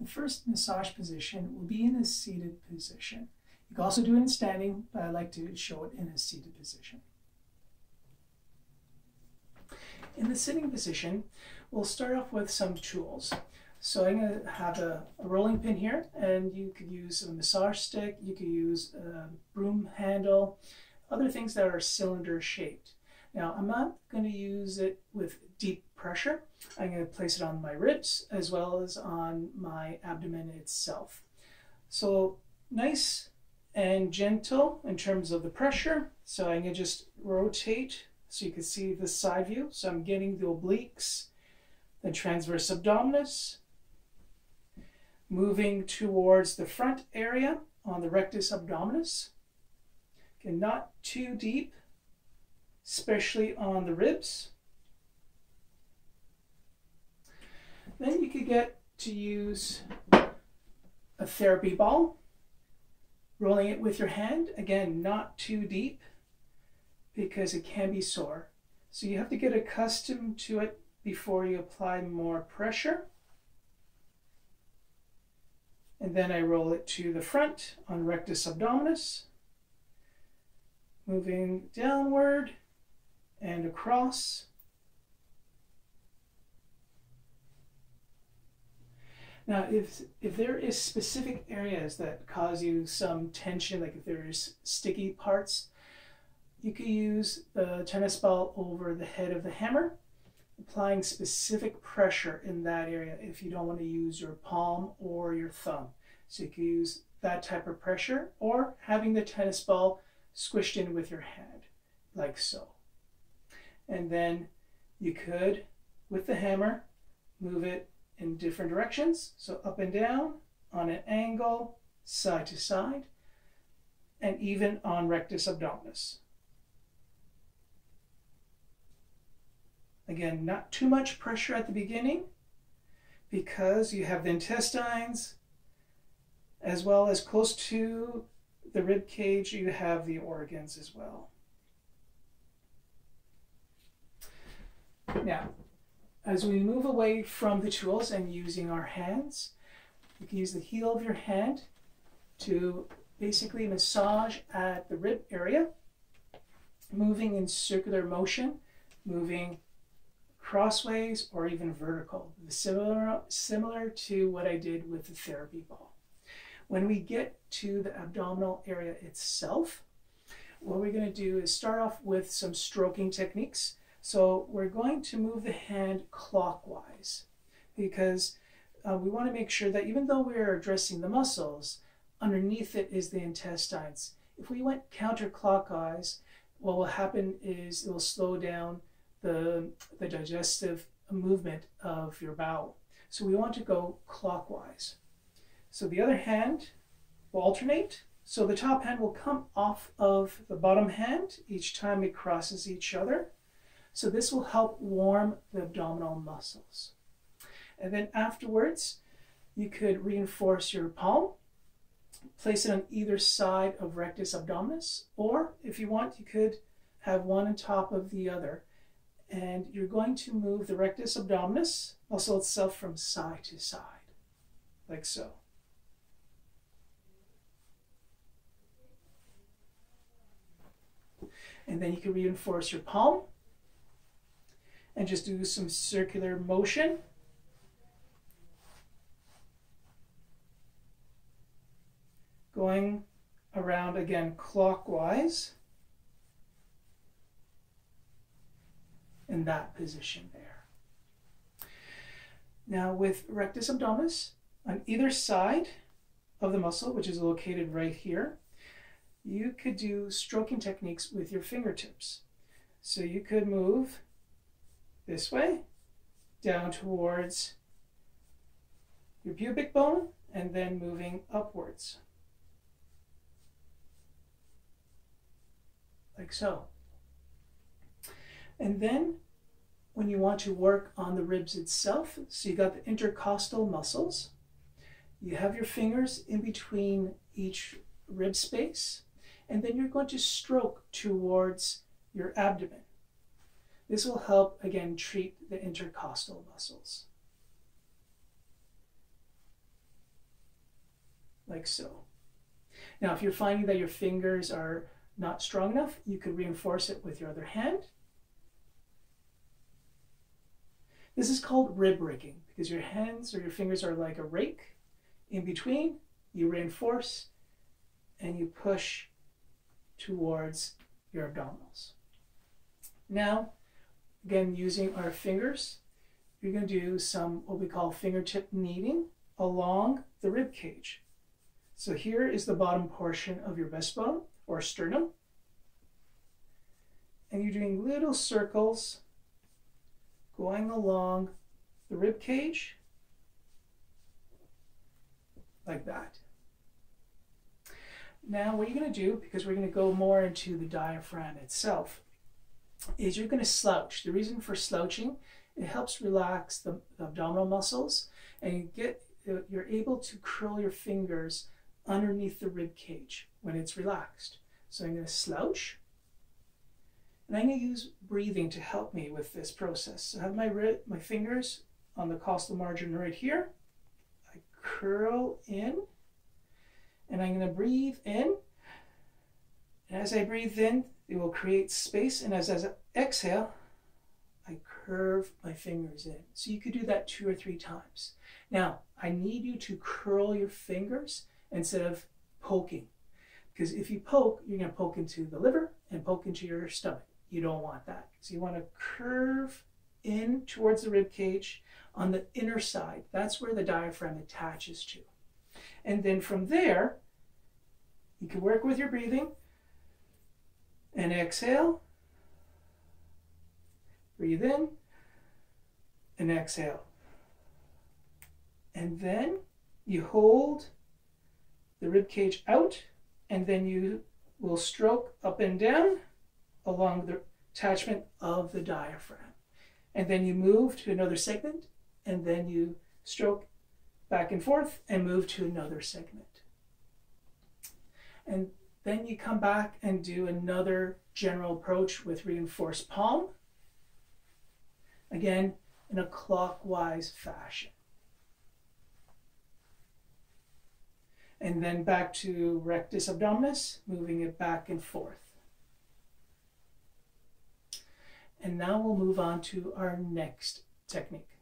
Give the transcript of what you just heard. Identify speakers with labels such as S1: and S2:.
S1: The first massage position will be in a seated position. You can also do it in standing, but I like to show it in a seated position. In the sitting position, we'll start off with some tools. So I'm going to have a rolling pin here, and you could use a massage stick, you could use a broom handle, other things that are cylinder shaped. Now I'm not going to use it with deep pressure. I'm going to place it on my ribs as well as on my abdomen itself. So nice and gentle in terms of the pressure. So I'm going to just rotate so you can see the side view. So I'm getting the obliques, the transverse abdominis, moving towards the front area on the rectus abdominis. Okay, not too deep, especially on the ribs. Then you could get to use a therapy ball, rolling it with your hand. Again, not too deep because it can be sore. So you have to get accustomed to it before you apply more pressure. And then I roll it to the front on rectus abdominis, moving downward and across. Now, if there is specific areas that cause you some tension, like if there's sticky parts, you could use the tennis ball over the head of the hammer, applying specific pressure in that area if you don't want to use your palm or your thumb. So you can use that type of pressure, or having the tennis ball squished in with your hand, like so. And then you could, with the hammer, move it in different directions. So up and down, on an angle, side to side, and even on rectus abdominis. Again, not too much pressure at the beginning because you have the intestines as well as close to the rib cage, you have the organs as well. Now, as we move away from the tools and using our hands, you can use the heel of your hand to basically massage at the rib area, moving in circular motion, moving crossways or even vertical, similar to what I did with the therapy ball. When we get to the abdominal area itself, what we're going to do is start off with some stroking techniques. So we're going to move the hand clockwise because we want to make sure that even though we're addressing the muscles, underneath it is the intestines. If we went counterclockwise, what will happen is it will slow down the digestive movement of your bowel. So we want to go clockwise. So the other hand will alternate. So the top hand will come off of the bottom hand each time it crosses each other. So this will help warm the abdominal muscles. And then afterwards, you could reinforce your palm, place it on either side of rectus abdominis, or if you want, you could have one on top of the other. And you're going to move the rectus abdominis, muscle itself, from side to side, like so. And then you can reinforce your palm and just do some circular motion. Going around again clockwise in that position there. Now with rectus abdominis, on either side of the muscle, which is located right here, you could do stroking techniques with your fingertips. So you could move this way, down towards your pubic bone, and then moving upwards, like so. And then when you want to work on the ribs itself, so you got the intercostal muscles, you have your fingers in between each rib space, and then you're going to stroke towards your abdomen. This will help, again, treat the intercostal muscles. like so. Now, if you're finding that your fingers are not strong enough, you could reinforce it with your other hand. This is called rib raking because your hands or your fingers are like a rake. In between, you reinforce and you push towards your abdominals. Now, again, using our fingers, you're going to do some what we call fingertip kneading along the rib cage. So here is the bottom portion of your breastbone or sternum. And you're doing little circles going along the rib cage like that. Now what you're going to do, because we're going to go more into the diaphragm itself, is you're going to slouch. The reason for slouching, it helps relax the abdominal muscles, and you're able to curl your fingers underneath the rib cage when it's relaxed. So I'm going to slouch, and I'm going to use breathing to help me with this process. So I have my fingers on the costal margin right here. I curl in, and I'm going to breathe in. And as I breathe in, it will create space, and as I exhale, I curve my fingers in. So you could do that 2 or 3 times. Now, I need you to curl your fingers instead of poking. Because if you poke, you're going to poke into the liver and poke into your stomach. You don't want that. So you want to curve in towards the rib cage on the inner side. That's where the diaphragm attaches to. And then from there, you can work with your breathing and exhale. Breathe in and exhale. And then you hold the rib cage out, and then you will stroke up and down along the attachment of the diaphragm. And then you move to another segment, and then you stroke back and forth and move to another segment. And then you come back and do another general approach with reinforced palm. Again, in a clockwise fashion. And then back to rectus abdominis, moving it back and forth. And now we'll move on to our next technique.